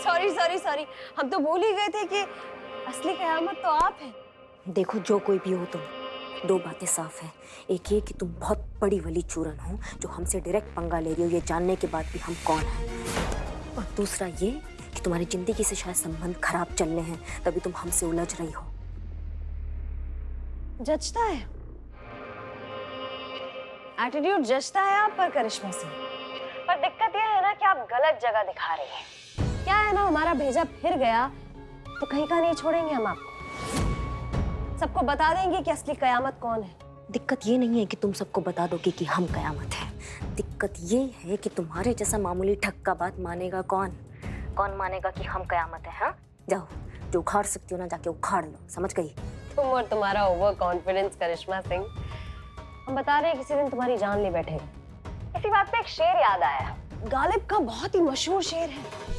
Sorry sorry sorry, हम तो भूल ही गए थे कि असली कयामत तो आप हैं। देखो जो कोई भी हो तुम, दो बातें साफ है। एक ये कि तुम बहुत बड़ी वली चूरन हो जो हमसे डायरेक्ट पंगा ले रही हो ये जानने के बाद भी हम कौन हैं। और दूसरा ये कि तुम्हारी जिंदगी से शायद संबंध खराब चलने हैं, तभी तुम हमसे उलझ रही हो। जचता है, एटीट्यूड जचता है आप पर करिश्मा सिंह। पर दिक्कत यह है ना कि आप गलत जगह दिखा रही हैं। क्या है ना, हमारा भेजा फिर गया तो कहीं का नहीं छोड़ेंगे हम आपको। सबको बता देंगे कि असली कयामत कौन है। दिक्कत ये नहीं है कि तुम सबको बता दोगे कि हम कयामत हैं। दिक्कत ये है कि तुम्हारे जैसा मामूली ठग का बात मानेगा कौन? कौन मानेगा कि हम कयामत है? हाँ, जाओ जो उखाड़ सकती हो ना जाके उखाड़ लो, समझ गई? तुम और तुम्हारा ओवर कॉन्फिडेंस करिश्मा सिंह। हम बता रहे हैं किसी दिन तुम्हारी जान ले बैठेगा। इसी बात पे एक शेर याद आया, गालिब का बहुत ही मशहूर शेर है।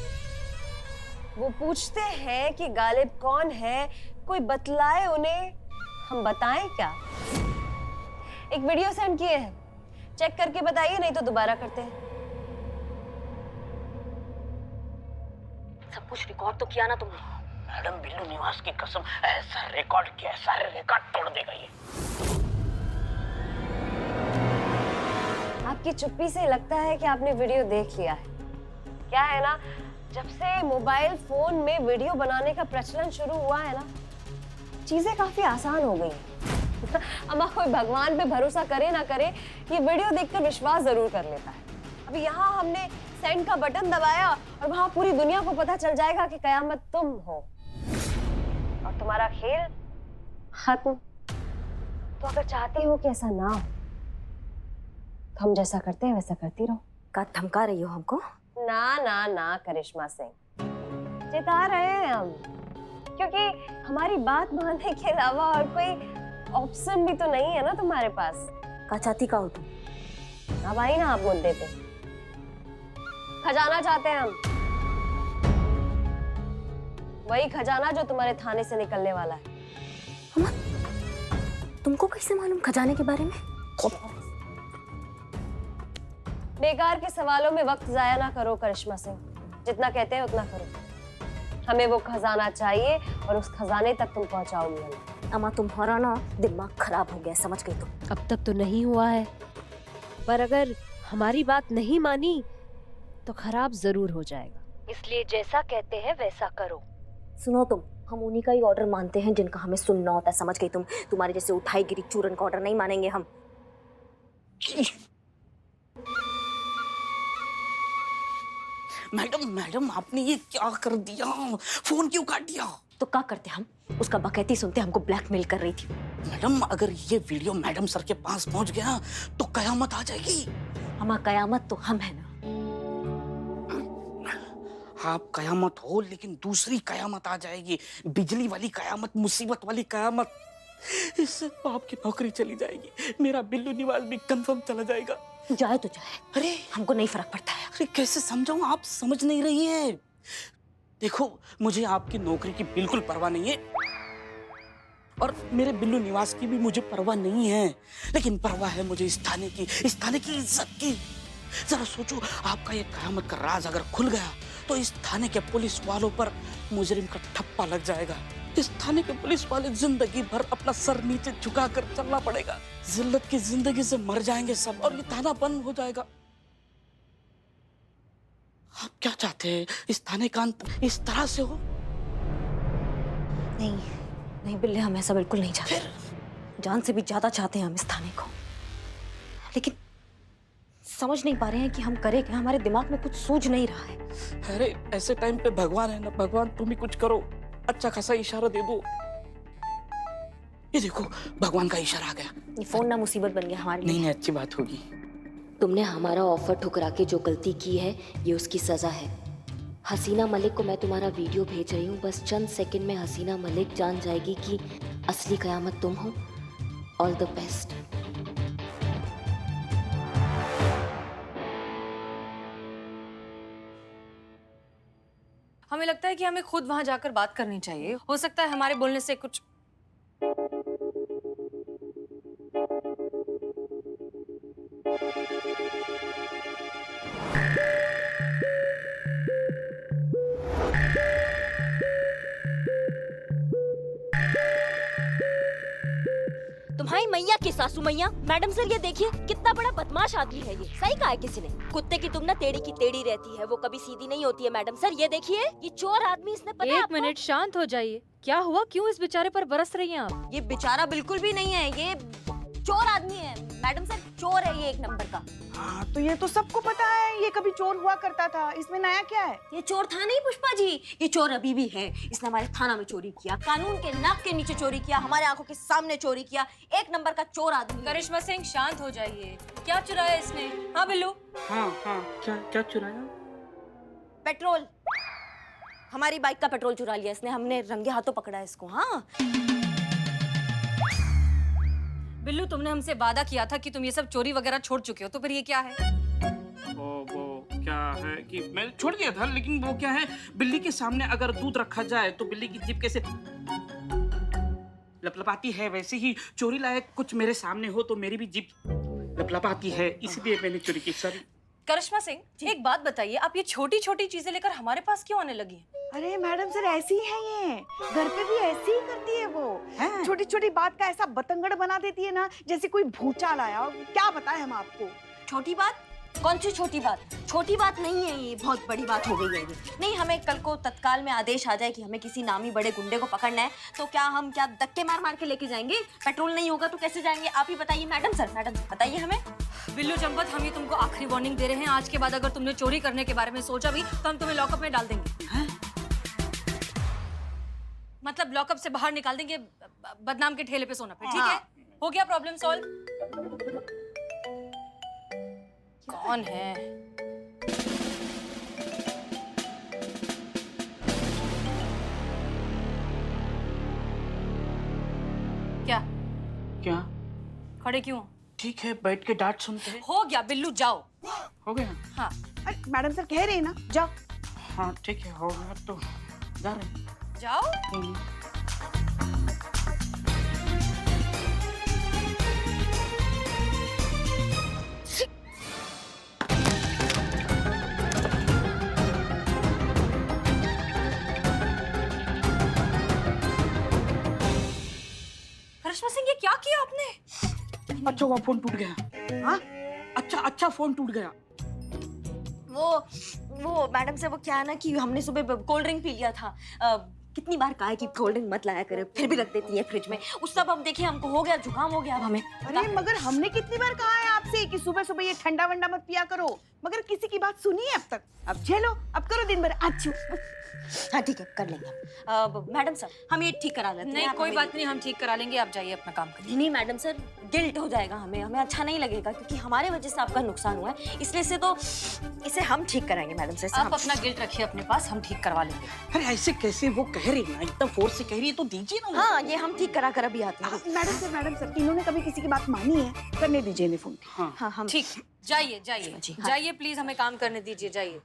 वो पूछते हैं कि गालिब कौन है, कोई बतलाए उन्हें, हम बताएं क्या? एक वीडियो सेंड किए हैं, चेक करके बताइए, नहीं तो दोबारा करते हैं। सब कुछ रिकॉर्ड तो किया ना तुमने? मैडम बिल्लू निवास की कसम, ऐसा रिकॉर्ड किया, सारे रिकॉर्ड तोड़ देगा ये। आपकी चुप्पी से लगता है कि आपने वीडियो देख लिया है। क्या है ना, जब से मोबाइल फोन में वीडियो बनाने का प्रचलन शुरू हुआ है ना, चीजें काफी आसान हो गई हैं। अम्मा कोई भगवान पे भरोसा करे ना करे, ये वीडियो देखकर विश्वास जरूर कर लेता है। अभी यहाँ हमने सेंड का बटन दबाया और वहां पूरी दुनिया को पता चल जाएगा कि कयामत तुम हो और तुम्हारा खेल खत्म। तो अगर चाहती हो कि ऐसा ना हो तो हम जैसा करते हैं वैसा करती रहो। का धमका रही हो हमको? ना ना ना करिश्मा सिंह, चिता रहे हैं हम, क्योंकि हमारी बात मानने के अलावा और कोई ऑप्शन भी तो नहीं है ना तुम्हारे पास। का चाहती का हो तुम? अब आई ना आप मुद्दे पे। खजाना चाहते हैं हम, वही खजाना जो तुम्हारे थाने से निकलने वाला है। अम्मा, तुमको कैसे मालूम खजाने के बारे में? बेकार के सवालों में वक्त जाया ना करो करिश्मा सिंह, जितना कहते हैं उतना करो। हमें वो खजाना चाहिए और उस खजाने तक तुम पहुंचाओगी हमें। अम्मा तुम्हारा ना दिमाग खराब हो गया, समझ गई तुम? अब तक तो नहीं हुआ है, पर अगर हमारी बात नहीं मानी तो खराब जरूर हो जाएगा। इसलिए जैसा कहते हैं वैसा करो। सुनो तुम, हम उन्हीं का ही ऑर्डर मानते हैं जिनका हमें सुनना होता है, समझ गई तुम? तुम्हारे जैसे उठाई गिरी चूरन का ऑर्डर नहीं मानेंगे हम। मैडम मैडम आपने ये क्या कर दिया? फोन क्यों काट दिया? तो क्या करते हम? उसका बकैती सुनते हमको ब्लैकमेल कर रही थी। मैडम अगर ये वीडियो मैडम सर के पास पहुंच गया तो कयामत आ जाएगी। हमारा कयामत तो हम है ना। आप कयामत हो लेकिन दूसरी कयामत आ जाएगी, बिजली वाली कयामत, मुसीबत वाली कयामत। इससे तो आपकी नौकरी चली जाएगी, मेरा बिल्लू निवास भी कंफर्म चला जाएगा। जाए तो जाए, अरे हमको नहीं फर्क पड़ता है। अरे कैसे समझाऊं, आप समझ नहीं रही है। देखो मुझे आपकी नौकरी की बिल्कुल परवाह नहीं है और मेरे बिल्लू निवास की भी मुझे परवाह नहीं है, लेकिन परवाह है मुझे इस थाने की इज्जत की। जरा सोचो, आपका ये कयामत का राज अगर खुल गया तो इस थाने के पुलिस वालों पर मुजरिम का ठप्पा लग जाएगा। इस थाने के पुलिस वाले जिंदगी भर अपना सर नीचे झुकाकर चलना पड़ेगा। जिल्लत की जिंदगी से मर जाएंगे सब और ये थाना बंद हो जाएगा। आप क्या चाहते हैं, इस थाने का अंत इस तरह से हो? नहीं नहीं बिल्ले, हम ऐसा बिल्कुल नहीं चाहते। जान से भी ज्यादा चाहते हैं हम इस थाने को, लेकिन समझ नहीं पा रहे हैं कि हम करें क्या। हमारे दिमाग में कुछ सूझ नहीं रहा है। अरे ऐसे टाइम पे भगवान है ना, भगवान तुम ही कुछ करो, अच्छा खासा इशारा दे दो। ये देखो भगवान का इशारा आ गया। ये फोन ना मुसीबत बन गया हमारे लिए। नहीं अच्छी बात होगी। तुमने हमारा ऑफर ठुकरा के जो गलती की है ये उसकी सजा है। हसीना मलिक को मैं तुम्हारा वीडियो भेज रही हूँ, बस चंद सेकंड में हसीना मलिक जान जाएगी कि असली कयामत तुम हो। All the best. हमें लगता है कि हमें खुद वहां जाकर बात करनी चाहिए। हो सकता है हमारे बोलने से कुछ तुम्हारी मैया की सासू मैया। मैडम सर ये देखिए कितना बड़ा बदमाश आदमी है ये। सही कहा है किसी ने, कुत्ते की तुम ना टेढ़ी की टेढ़ी रहती है, वो कभी सीधी नहीं होती है। मैडम सर ये देखिए, ये चोर आदमी, इसने पता है एक आपको? मिनट शांत हो जाइए। क्या हुआ, क्यों इस बेचारे पर बरस रही हैं आप? ये बेचारा बिल्कुल भी नहीं है, ये चोर आदमी है। मैडम सर चोर है ये, एक नंबर का। हाँ तो ये तो सबको पता है, ये कभी चोर हुआ करता था, इसमें नया क्या है? ये चोर था नहीं पुष्पा जी, ये चोर अभी भी है। इसने हमारे थाना में चोरी किया, कानून के नाक के नीचे चोरी किया, हमारे आंखों के सामने चोरी किया। एक नंबर का चोर आदमी। करिश्मा सिंह शांत हो जाइए। क्या चुराया इसने? हाँ बिल्लू? हाँ हाँ, क्या क्या चुराया? पेट्रोल, हमारी बाइक का पेट्रोल चुरा लिया इसने, हमने रंगे हाथों पकड़ा है इसको। हाँ बिल्लू, तुमने हमसे वादा किया था कि तुम ये सब चोरी वगैरह छोड़ चुके हो, तो फिर ये क्या है? वो क्या है कि मैं छोड़ दिया था, लेकिन वो क्या है, बिल्ली के सामने अगर दूध रखा जाए तो बिल्ली की जीभ कैसे लपलपाती है, वैसे ही चोरी लायक कुछ मेरे सामने हो तो मेरी भी जीभ लपलपाती है, इसलिए मैंने चोरी की। सॉरी। करिश्मा सिंह, एक बात बताइए, आप ये छोटी छोटी चीजें लेकर हमारे पास क्यों आने लगी हैं? अरे मैडम सर ऐसी ही है ये, घर पे भी ऐसी ही करती है वो। छोटी छोटी बात का ऐसा बतंगड़ बना देती है ना, जैसे कोई भूचाल आया हो। क्या बताएं हम आपको? छोटी बात? कौन सी छोटी बात? छोटी बात नहीं है ये, बहुत बड़ी बात हो गई है ये। नहीं, हमें कल को तत्काल में आदेश आ जाए कि हमें किसी नामी बड़े गुंडे को पकड़ना है, तो क्या हम धक्के मार मार के लेके जाएंगे? पेट्रोल नहीं होगा तो कैसे जाएंगे? आप ही बताइए मैडम सर, मैडम बताइए हमें। बिल्लू चंपत, हम ये तुमको आखिरी वार्निंग दे रहे हैं। आज के बाद अगर तुमने चोरी करने के बारे में सोचा भी तो हम तुम्हें लॉकअप में डाल देंगे। मतलब लॉकअप से बाहर निकाल देंगे, बदनाम के ठेले पे सोना पे। ठीक है, हो गया प्रॉब्लम सॉल्व? कौन है? क्या क्या? खड़े क्यों? ठीक है, बैठ के डांट सुनते हैं। हो गया बिल्लू, जाओ। हो गया? हाँ। अरे मैडम सर कह रहे हैं ना, जाओ। हाँ ठीक है, हो गया तो जा रहे हैं। जाओ। करिश्मा सिंह, ये क्या किया आपने? अच्छा वो फोन टूट गया। हाँ अच्छा फोन टूट गया। वो मैडम से वो क्या है ना कि हमने सुबह कोल्ड ड्रिंक पी लिया था। कितनी बार कहा है कि कोल्ड ड्रिंक मत लाया करे, फिर भी रख देती है फ्रिज में। उस सब अब देखिए हमको हो गया, जुकाम हो गया अब हमें। अरे मगर हमने कितनी बार कहा है आपसे कि सुबह सुबह ये ठंडा वंडा मत पिया करो, मगर किसी की बात सुनी है अब तक? अब झेलो, अब करो दिन भर। अच्छू। हाँ ठीक है, कर लेंगे हम। मैडम सर, हम ये ठीक करा लेते हैं। नहीं आप कोई हमें- बात नहीं, हम ठीक करा लेंगे, आप जाइए अपना काम करिए। नहीं मैडम सर, गिल्ट हो जाएगा हमें अच्छा नहीं लगेगा, क्योंकि हमारे वजह से आपका नुकसान हुआ है, इसलिए से तो इसे हम ठीक कराएंगे मैडम सर। आप अपना गिल्ट रखिए अपने पास, हम ठीक करवा लेंगे। अरे ऐसे कैसे? वो कह रही ना, इतना फोर्स से कह रही है तो दीजिए ना। हाँ, ये हम ठीक करा कर अभी आते हैं। मैडम सर इन्होंने कभी किसी की बात मानी है? करने दीजिए इन्हें फोन। हाँ हाँ हम ठीक, जाइए जाइए जी, हाँ। जाइए, प्लीज हमें काम करने दीजिए, जाइए।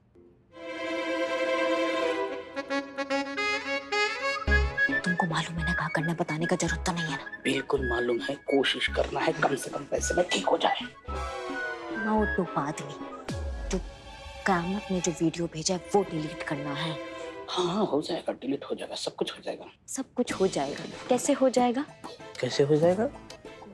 तुमको मालूम है ना, कहा करना बताने का जरूरत तो नहीं है ना? बिल्कुल मालूम है, कोशिश करना है कम से कम पैसे में ठीक हो जाए। वो तो बाद में, जो कामत ने जो वीडियो भेजा है वो डिलीट करना है। हाँ हो जाएगा, डिलीट हो जाएगा, सब कुछ हो जाएगा। सब कुछ हो जाएगा। कैसे हो जाएगा? कैसे हो जाएगा?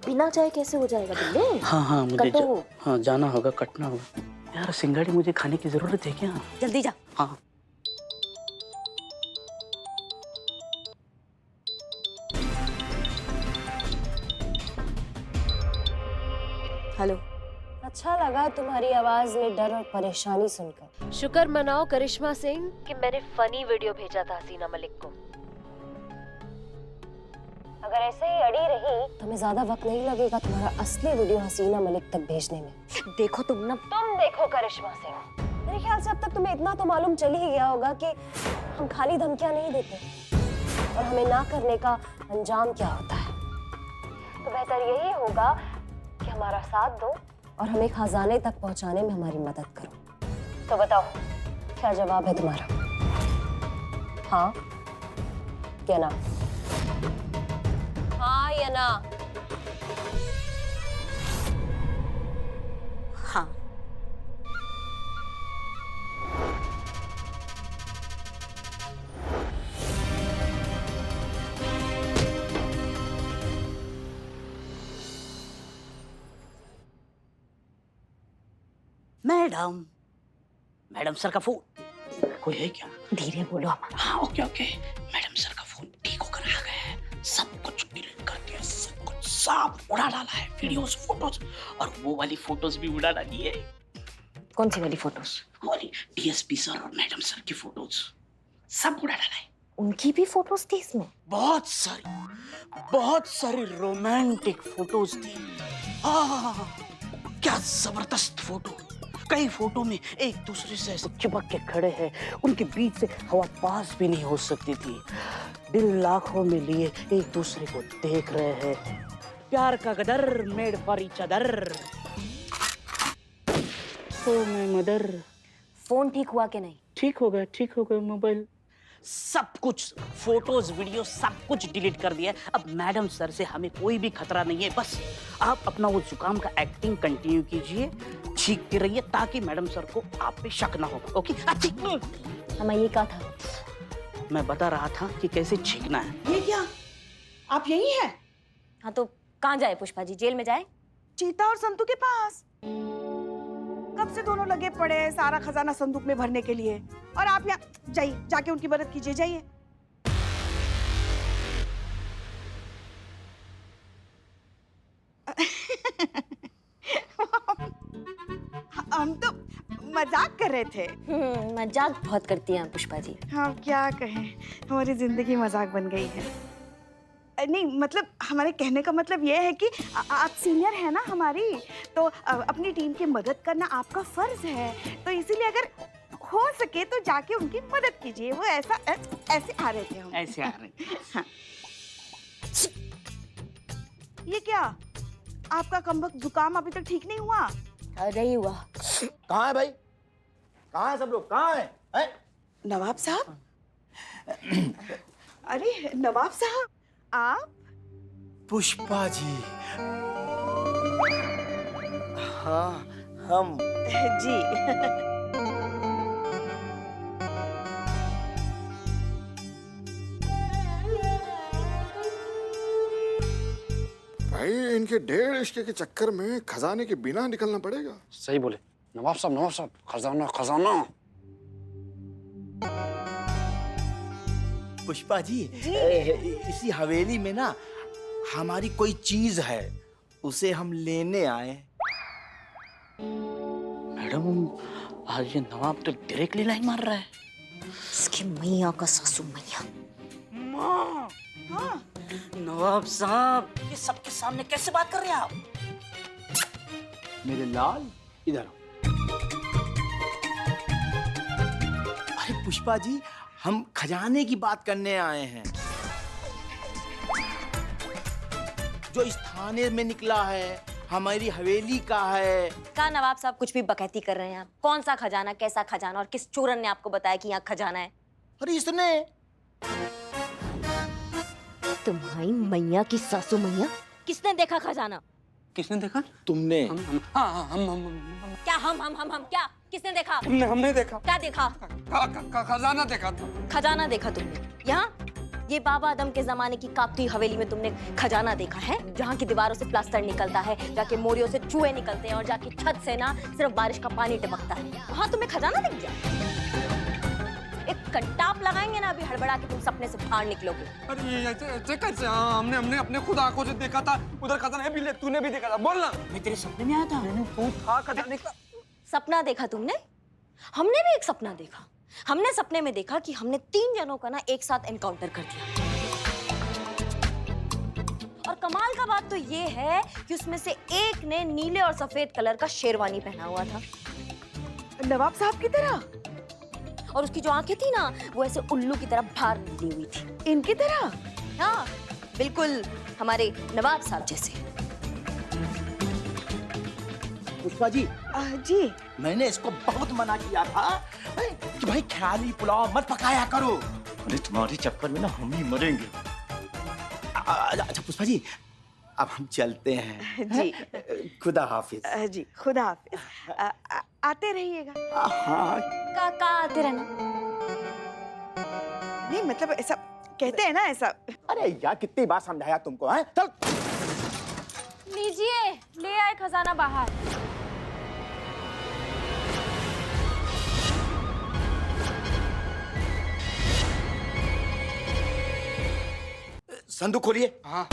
बिना चाहे कैसे हो जाएगा बिल्ले? हाँ मुझे कटो। हाँ जाना होगा, कटना होगा। यार सिंगाड़ी मुझे खाने की जरूरत है क्या? जल्दी जा। हाँ हेलो। अच्छा लगा तुम्हारी आवाज में डर और परेशानी सुनकर। शुक्र मनाओ करिश्मा सिंह कि मैंने फनी वीडियो भेजा था हसीना मलिक को। अगर ऐसे ही अड़ी रही तो हमें ज्यादा वक्त नहीं लगेगा तुम्हारा असली वीडियो हसीना मलिक तक भेजने में। देखो तुम देखो करिश्मा सिंह, मेरे ख्याल से अब तक तुम्हें इतना तो मालूम चल ही गया होगा कि हम खाली धमकियां नहीं देते और हमें ना करने का अंजाम क्या होता है। तो बेहतर यही होगा कि हमारा साथ दो और हमें खजाने तक पहुंचाने में हमारी मदद करो। तो बताओ क्या जवाब है तुम्हारा? हाँ या ना? हाँ या ना? हाँ। मैडम मैडम सर का फोन कोई है क्या? धीरे बोलो अमन। हाँ ओके ओके। मैडम सर का फोन ठीक होकर आ गया है, सब कुछ डिलीट कर दिया, सब कुछ साफ उड़ा डाला है, वीडियोस फोटोज, और वो वाली फोटोज भी उड़ा डाली है। कौन सी वाली फोटोज? वो वाली डीएसपी सर और मैडम सर की फोटोज सब उड़ा डाला है। उनकी भी फोटोज थी इसमें? बहुत सारी रोमांटिक फोटोज थी। क्या जबरदस्त फोटो। कई फोटो में एक दूसरे से ऐसे चिपक के खड़े हैं, उनके बीच से हवा पास भी नहीं हो सकती थी। दिल लाखों में लिए एक दूसरे को देख रहे हैं। प्यार का गदर made for each other. Oh my mother. Phone ठीक हुआ कि नहीं? ठीक हो गया मोबाइल। सब कुछ फोटोज वीडियो सब कुछ डिलीट कर दिया है। अब मैडम सर से हमें कोई भी खतरा नहीं है। बस आप अपना वो जुकाम का एक्टिंग कंटिन्यू कीजिए, छींकते रहिए ताकि मैडम सर को आप पे शक ना हो। ओके? हमें ये कहा था। मैं बता रहा था कि कैसे छींकना है। ये क्या, आप यही हैं? हाँ तो कहाँ जाए पुष्पा जी? जेल में जाए? चीता और संतू के पास। कब से दोनों लगे पड़े हैं सारा खजाना संदूक में भरने के लिए, और आप यहाँ जाइए, जाके उनकी मदद कीजिए, जाइए। हम तो मजाक कर रहे थे। मजाक बहुत करती हैं पुष्पा जी। हाँ क्या कहें, हमारी जिंदगी मजाक बन गई है। नहीं मतलब हमारे कहने का मतलब ये है कि आप सीनियर हैं ना हमारी, तो अपनी टीम की मदद करना आपका फर्ज है। तो इसीलिए अगर हो सके तो जाके उनकी मदद कीजिए। वो ऐसे आ रहे थे हम। ऐसे आ रहे थे। हाँ। ये क्या, आपका कमबख्त जुकाम अभी तक ठीक नहीं हुआ? नहीं हुआ। कहाँ है भाई? कहाँ है सब लोग? कहाँ है? नवाब साहब? अरे नवाब साहब आप? पुष्पा जी। हाँ हम। जी। भाई इनके 1.5 इश्के के चक्कर में खजाने के बिना निकलना पड़ेगा। सही बोले नवाब साहब, खजाना खजाना। पुष्पा जी, इसी हवेली में ना हमारी कोई चीज है, उसे हम लेने आए। मैडम आज ये नवाब तो डायरेक्टली लाइन मार रहा है। इसकी मैया का सासू मैया। माँ। हाँ। नवाब साहब ये सबके सामने कैसे बात कर रहे हैं आप? मेरे लाल इधर आओ। अरे पुष्पा जी, हम खजाने की बात करने आए हैं जो इस थाने में निकला है, हमारी हवेली का है। क्या नवाब साहब कुछ भी बकैती कर रहे हैं आप? कौन सा खजाना, कैसा खजाना, और किस चोरन ने आपको बताया कि यहाँ खजाना है? अरे इसने। तुम्हारी मैया की सासू मैया। किसने देखा खजाना? किसने देखा? तुमने। हम क्या हम क्या? किसने देखा? हमने देखा। क्या देखा? खजाना देखा था। खजाना देखा तुमने? यहाँ ये बाबा आदम के जमाने की कापती हवेली में तुमने खजाना देखा है, जहाँ की दीवारों से प्लास्टर निकलता है, जाके मोरियों से चूहे निकलते हैं, और जाके छत से ना सिर्फ बारिश का पानी टपकता है। वहाँ तुम्हें खजाना दिख गया? एक कट्टाप लगाएंगे ना अभी हड़बड़ा के तुम सपने से बाहर निकलोगे। अरे ये ऐसे कैसे? हमने अपने खुद आंखों से देखा था, उधर खजाना है भी, तूने भी देखा था, बोल ना। मैं तेरे सपने में आया था। तू था खजाने का। सपना देखा तुमने? हमने भी एक सपना देखा। हमने सपने में देखा कि हमने 3 जनों का ना एक साथ एनकाउंटर कर दिया, और कमाल का बात तो ये है कि उसमें से एक ने नीले और सफेद कलर का शेरवानी पहना हुआ था, नवाब साहब की तरह। और उसकी जो आंखें थी ना वो ऐसे उल्लू की तरह बाहर निकली हुई थी। इनकी तरह? हाँ बिल्कुल, हमारे नवाब साहब जैसे। पुष्पा जी। जी। मैंने इसको बहुत मना किया था कि भाई ख्याली पुलाव मत पकाया करो। अरे तुम्हारे चक्कर में ना हम ही मरेंगे। अच्छा पुष्पा जी, अब हम चलते हैं। जी। खुदा हाफिज। जी खुदा हाफिज। आते रहिएगा। हाँ। का आते रहना? नहीं मतलब ऐसा कहते हैं ना, ऐसा। अरे यार कितनी बार समझाया तुमको, हैं? चल। लीजिए, ले आए खजाना बाहर। संदूक खोलिए। हाँ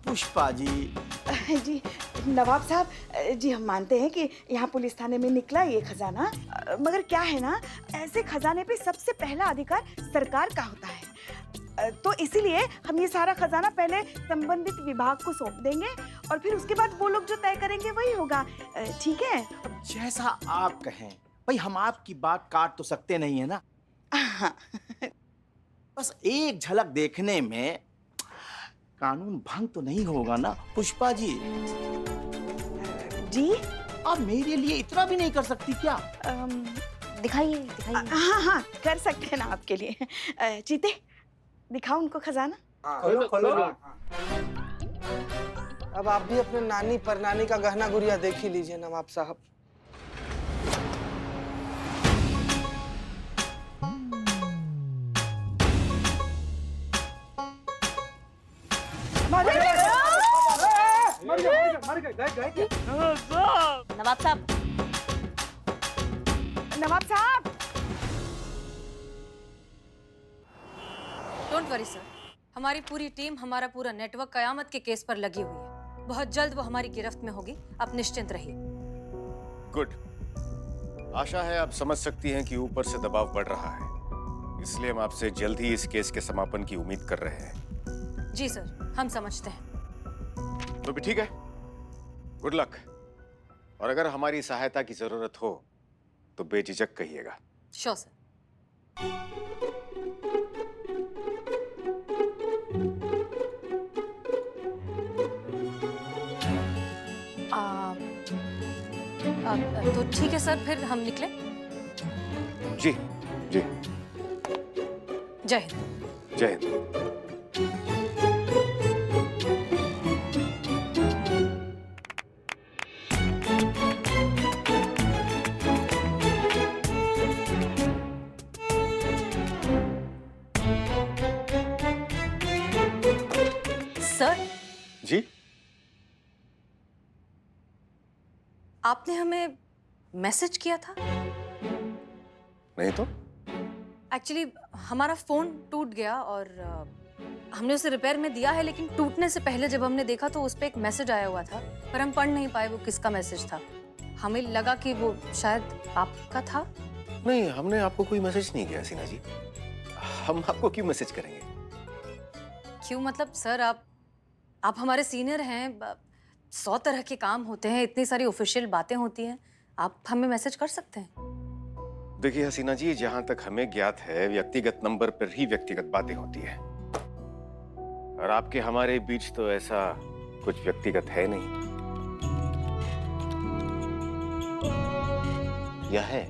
पुष्पा जी। जी नवाब साहब, जी हम मानते हैं कि यहाँ पुलिस थाने में निकला ये खजाना, मगर क्या है ना, ऐसे खजाने पे सबसे पहला अधिकार सरकार का होता है। तो इसीलिए हम ये सारा खजाना पहले संबंधित विभाग को सौंप देंगे और फिर उसके बाद वो लोग जो तय करेंगे वही होगा। ठीक है? अब जैसा आप कहें भाई, हम आपकी बात काट तो सकते नहीं है ना। हाँ। बस एक झलक देखने में कानून भंग तो नहीं होगा ना पुष्पा जी? जी आप मेरे लिए इतना भी नहीं कर सकती क्या? दिखाइए दिखाइए। हाँ हाँ कर सकते हैं ना आपके लिए। चीते दिखाओ उनको खजाना। खोलो खोलो। अब आप भी अपने नानी परनानी का गहना गुड़िया देख ही लीजिए नवाब साहब। नवाब साहब, नवाब साहब। डोंट वरी सर, हमारी पूरी टीम, हमारा पूरा नेटवर्क कयामत के केस पर लगी हुई है। बहुत जल्द वो हमारी गिरफ्त में होगी, आप निश्चिंत रहिए। गुड। आशा है आप समझ सकती हैं कि ऊपर से दबाव बढ़ रहा है, इसलिए हम आपसे जल्द ही इस केस के समापन की उम्मीद कर रहे हैं। जी सर, हम समझते हैं। तो भी ठीक है, गुड लक। और अगर हमारी सहायता की जरूरत हो तो बेझिझक कहिएगा। Sure sir. तो ठीक है सर, फिर हम निकले। जी जी, जय हिंद। जय हिंद। सर, जी, आपने हमें मैसेज किया था? नहीं तो एक्चुअली हमारा फोन टूट गया और हमने उसे रिपेयर में दिया है, लेकिन टूटने से पहले जब हमने देखा तो उस पे एक मैसेज आया हुआ था, पर हम पढ़ नहीं पाए वो किसका मैसेज था। हमें लगा कि वो शायद आपका था। नहीं, हमने आपको कोई मैसेज नहीं किया सीना जी। हम आपको क्यों मैसेज करेंगे? क्यों मतलब सर, आप हमारे सीनियर हैं, 100 तरह के काम होते हैं, इतनी सारी ऑफिशियल बातें होती हैं, आप हमें मैसेज कर सकते हैं। देखिए हसीना जी, जहां तक हमें ज्ञात है व्यक्तिगत नंबर पर ही व्यक्तिगत बातें होती है, और आपके हमारे बीच तो ऐसा कुछ व्यक्तिगत है नहीं। या है?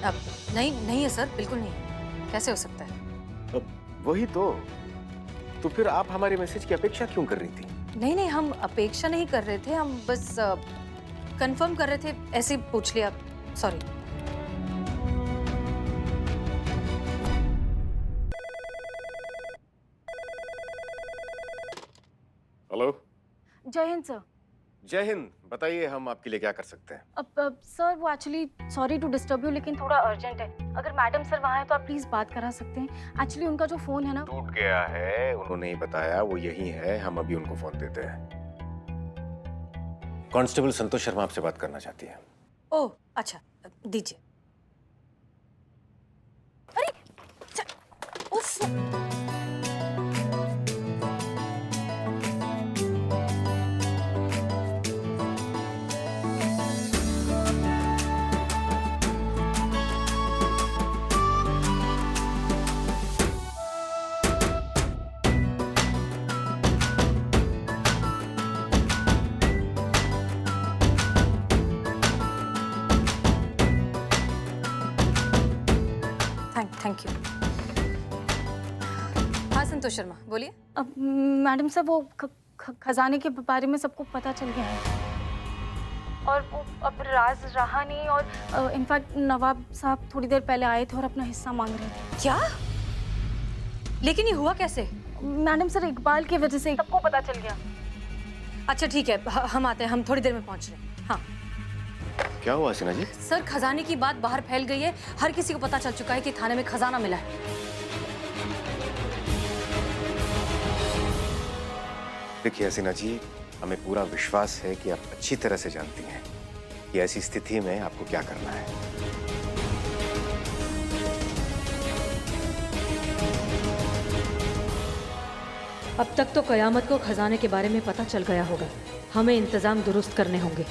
अब नहीं है सर, बिल्कुल नहीं। कैसे हो सकता है? अब वही तो फिर आप हमारे मैसेज की अपेक्षा क्यों कर रही थी? नहीं, हम अपेक्षा नहीं कर रहे थे, हम बस कंफर्म कर रहे थे, ऐसे ही पूछ लिया। सॉरी। हेलो। जय हिंद सर। जय हिंद। बताइए हम आपके लिए क्या कर सकते हैं? अब सर, वो actually sorry to disturb you, लेकिन थोड़ा अर्जेंट है। अगर मैडम सर वहाँ है तो आप प्लीज बात करा सकते हैं। एक्चुअली उनका जो फोन है ना, टूट गया है, उन्होंने ही बताया, वो यही है, हम अभी उनको फोन देते हैं। कांस्टेबल संतोष शर्मा आपसे बात करना चाहती है। ओह अच्छा, दीजिए। अरे उफ। Thank you. हाँ संतोष शर्मा, बोलिए। अब मैडम सर, वो खजाने के बारे में सबको पता चल गया है और वो अब राज रहा नहीं, और इनफैक्ट नवाब साहब थोड़ी देर पहले आए थे और अपना हिस्सा मांग रहे थे। क्या? लेकिन ये हुआ कैसे? मैडम सर, इकबाल की वजह से सबको पता चल गया। अच्छा ठीक है, हम आते हैं, हम थोड़ी देर में पहुंच रहे हैं। हाँ। क्या हुआ हसीना जी? सर, खजाने की बात बाहर फैल गई है। हर किसी को पता चल चुका है कि थाने में खजाना मिला है। देखिए हसीना जी, हमें पूरा विश्वास है कि आप अच्छी तरह से जानती हैं कि ऐसी स्थिति में आपको क्या करना है। अब तक तो कयामत को खजाने के बारे में पता चल गया होगा। हमें इंतजाम दुरुस्त करने होंगे।